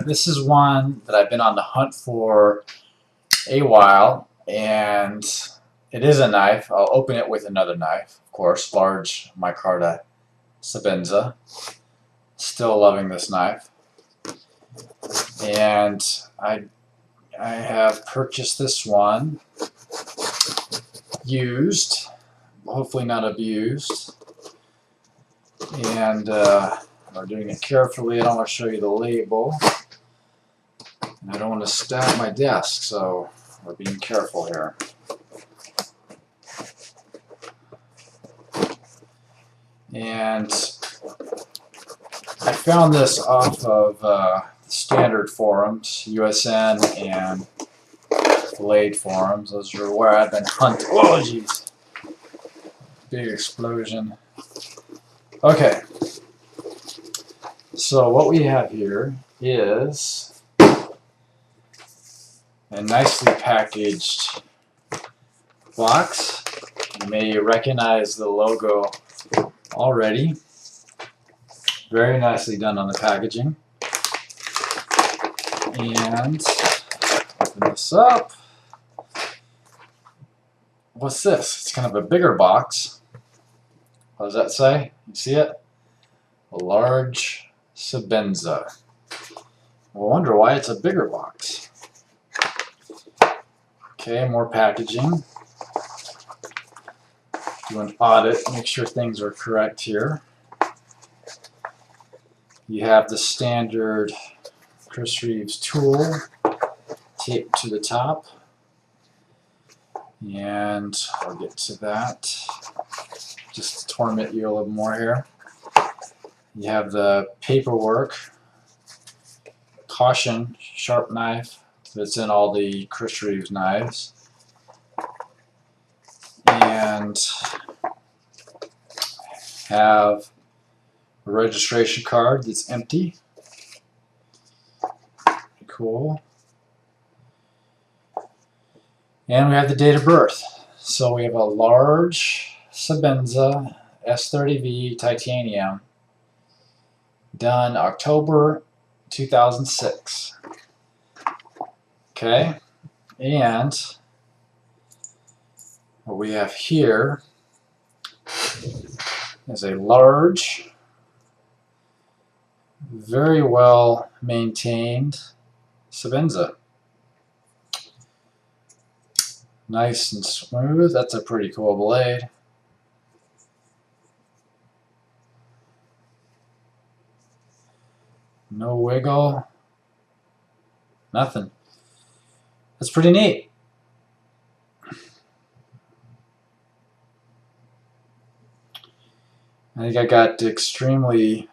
this is one that I've been on the hunt for a while, and it is a knife. I'll open it with another knife, of course, large micarta Sebenza. Still loving this knife, and I have purchased this one used, hopefully not abused, and we're doing it carefully. I don't want to show you the label. I don't want to stab my desk, so we're being careful here. And I found this off of standard forums, USN and Blade forums. Those are where I've been hunting. Oh, jeez. Big explosion. Okay. So what we have here is a nicely packaged box. You may recognize the logo already. Very nicely done on the packaging. And open this up. What's this? It's kind of a bigger box. What does that say? You see it? A large Sebenza. I wonder why it's a bigger box. Okay, more packaging. Do an audit, make sure things are correct here. You have the standard Chris Reeves tool taped to the top, and I'll get to that. Just to torment you a little more here. You have the paperwork, caution, sharp knife that's in all the Chris Reeves knives, and have a registration card that's empty. Cool. And we have the date of birth. So we have a large Sebenza S30V titanium done October 2006. Okay, and what we have here is a large, very well maintained Sebenza. Nice and smooth. That's a pretty cool blade. No wiggle. Nothing. That's pretty neat. I think I got extremely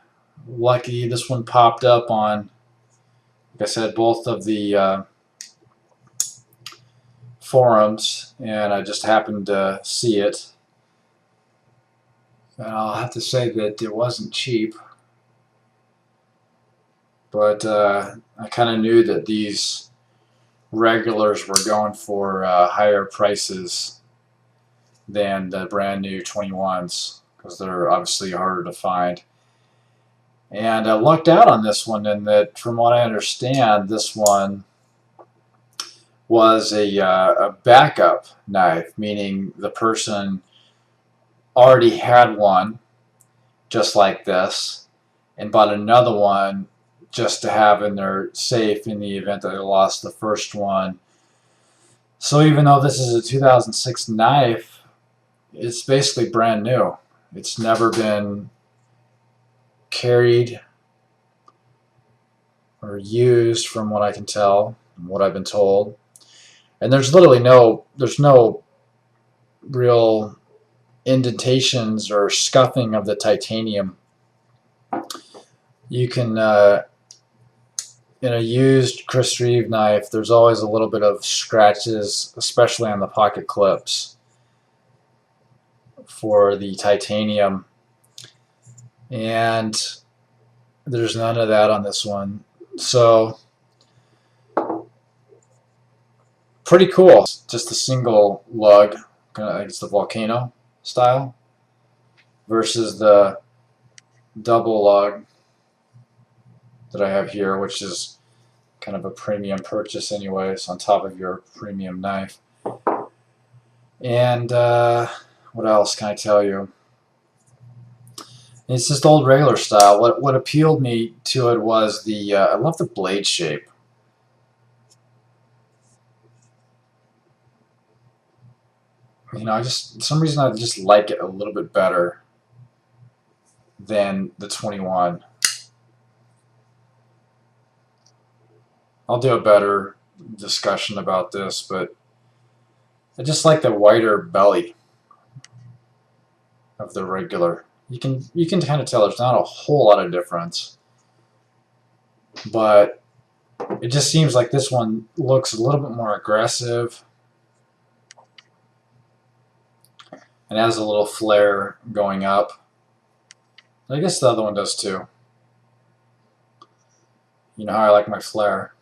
lucky. This one popped up on, like I said, both of the forums, and I just happened to see it. And I'll have to say that it wasn't cheap, but I kind of knew that these regulars were going for higher prices than the brand new 21s, because they're obviously harder to find. And I lucked out on this one in that, from what I understand, this one was a backup knife, meaning the person already had one just like this and bought another one just to have in their safe in the event that they lost the first one. So even though this is a 2006 knife, it's basically brand new. It's never been carried or used, from what I can tell, and what I've been told. And there's literally no real indentations or scuffing of the titanium. You can, in a used Chris Reeve knife, there's always a little bit of scratches, especially on the pocket clips for the titanium. And there's none of that on this one. So pretty cool. Just a single lug, it's the volcano style, versus the double lug that I have here, which is kind of a premium purchase anyways, on top of your premium knife. And what else can I tell you? It's just old regular style. What appealed me to it was the I love the blade shape. You know, for some reason I just like it a little bit better than the 21. I'll do a better discussion about this, but I just like the wider belly of the regular. You can kind of tell there's not a whole lot of difference, but it just seems like this one looks a little bit more aggressive and has a little flare going up. I guess the other one does too. You know how I like my flare.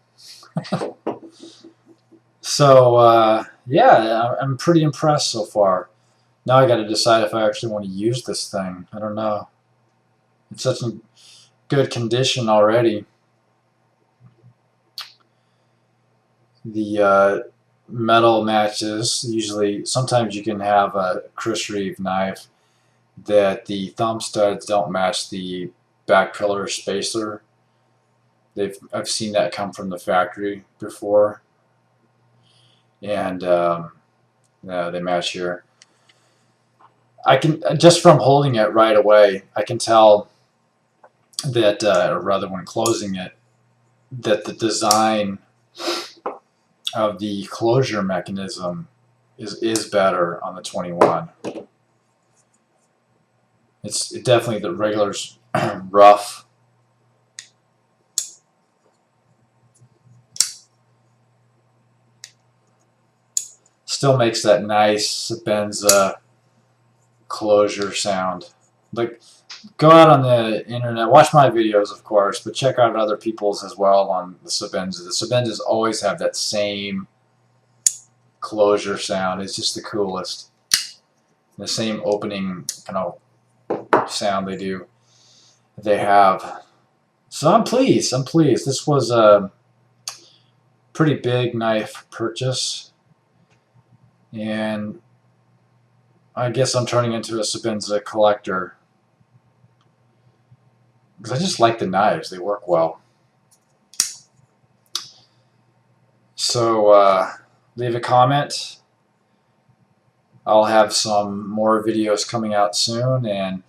So yeah, I'm pretty impressed so far. Now I got to decide if I actually want to use this thing. I don't know. It's such in good condition already. The metal matches. Usually, sometimes you can have a Chris Reeve knife that the thumb studs don't match the back pillar spacer. I've seen that come from the factory before, and yeah, they match here. I can just from holding it right away, I can tell that, or rather when closing it, that the design of the closure mechanism is better on the 21. It's definitely the regular's rough. Still makes that nice Sebenza closure sound. Like, go out on the internet, watch my videos, of course, but check out other people's as well on the Sebenza. The Sebenzas always have that same closure sound. It's just the coolest. The same opening kind of sound they have. So I'm pleased. I'm pleased. This was a pretty big knife purchase, and I guess I'm turning into a Sebenza collector because I just like the knives. They work well. So leave a comment. I'll have some more videos coming out soon, and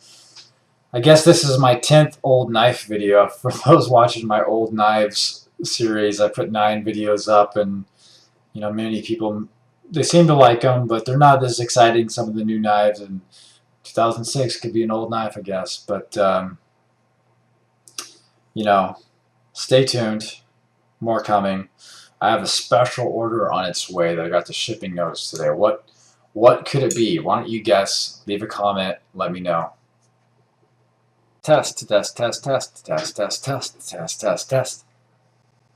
I guess this is my 10th old knife video. For those watching my old knives series, I put 9 videos up, and you know, many people, they seem to like them, but they're not as exciting. Some of the new knives, and 2006 could be an old knife, I guess. But you know, stay tuned. More coming. I have a special order on its way that I got the shipping notice today. What could it be? Why don't you guess? Leave a comment. Let me know. Test, test, test, test, test, test, test, test, test, test.